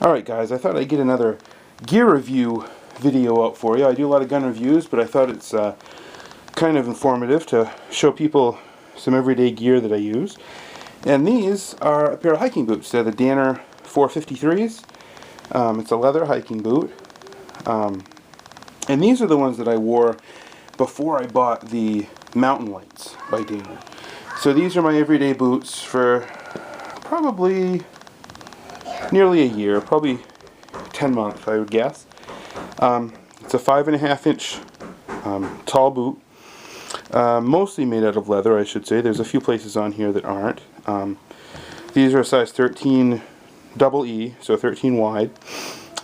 Alright guys, I thought I'd get another gear review video out for you. I do a lot of gun reviews, but I thought it's kind of informative to show people some everyday gear that I use. And these are a pair of hiking boots. They're the Danner 453s. It's a leather hiking boot. And these are the ones that I wore before I bought the Mountain Lights by Danner. So these are my everyday boots for probably nearly a year, probably 10 months I would guess. It's a 5.5 inch tall boot, mostly made out of leather I should say. There's a few places on here that aren't. These are a size 13 double E, so 13 wide.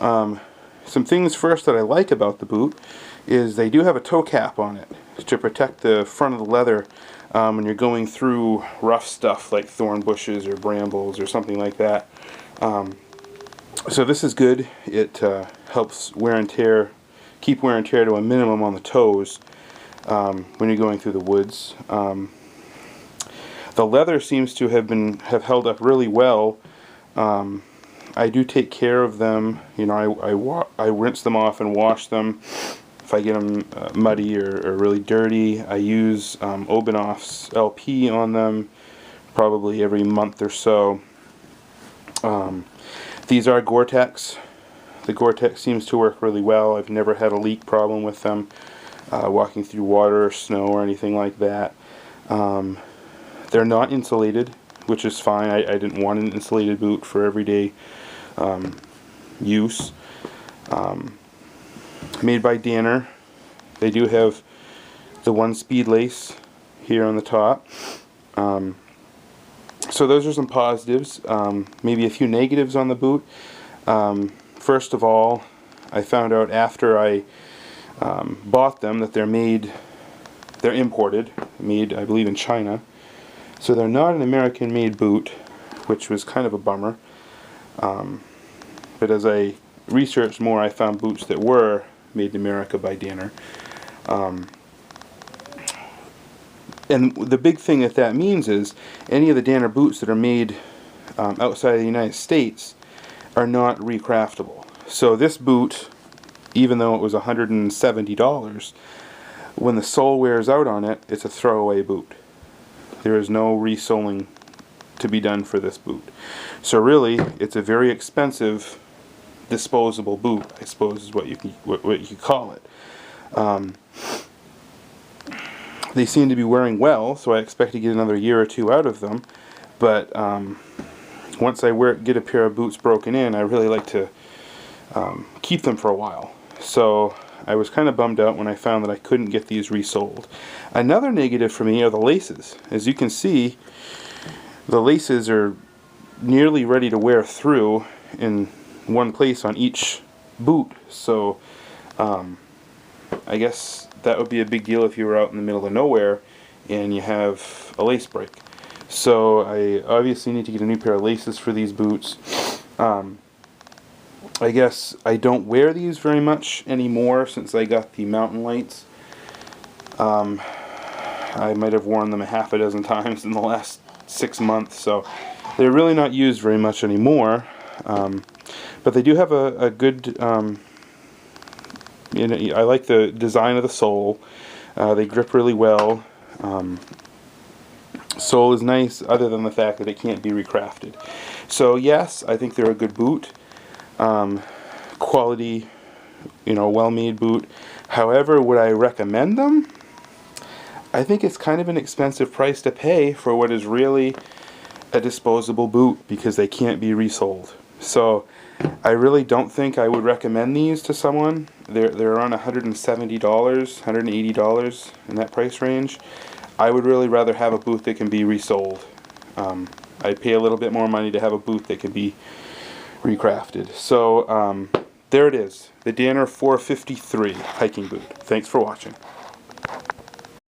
Some things first that I like about the boot is they do have a toe cap on it to protect the front of the leather when you're going through rough stuff like thorn bushes or brambles or something like that. So this is good. It helps wear and tear, keep wear and tear to a minimum on the toes when you're going through the woods. The leather seems to have held up really well. I do take care of them. You know, I rinse them off and wash them if I get them muddy or really dirty. I use Obanoff's LP on them probably every month or so. These are Gore-Tex. The Gore-Tex seems to work really well. I've never had a leak problem with them walking through water or snow or anything like that. They're not insulated, which is fine. I didn't want an insulated boot for everyday use. Made by Danner. They do have the one speed lace here on the top. So those are some positives. Maybe a few negatives on the boot. First of all, I found out after I bought them that they're imported, made I believe in China. So they're not an American made boot, which was kind of a bummer. But as I researched more, I found boots that were made in America by Danner. And the big thing that means is any of the Danner boots that are made outside of the United States are not recraftable. So this boot, even though it was $170, when the sole wears out on it, it's a throwaway boot. There is no resoling to be done for this boot. So really, it's a very expensive disposable boot, I suppose is what you could call it. They seem to be wearing well, so I expect to get another year or two out of them. But once I get a pair of boots broken in, I really like to keep them for a while. So I was kind of bummed out when I found that I couldn't get these resold. Another negative for me are the laces. As you can see, the laces are nearly ready to wear through in one place on each boot. So I guess that would be a big deal if you were out in the middle of nowhere and you have a lace break. So I obviously need to get a new pair of laces for these boots. I guess I don't wear these very much anymore since I got the Mountain Lights. I might have worn them a half a dozen times in the last 6 months, so they're really not used very much anymore. But they do have a good you know, I like the design of the sole. They grip really well. Sole is nice other than the fact that it can't be recrafted. So yes, I think they're a good boot. Quality, you know, well-made boot. However, would I recommend them? I think it's kind of an expensive price to pay for what is really a disposable boot because they can't be resold. So I really don't think I would recommend these to someone. They're around $170, $180 in that price range. I would really rather have a boot that can be resold. I'd pay a little bit more money to have a boot that can be recrafted. So there it is, the Danner 453 hiking boot. Thanks for watching.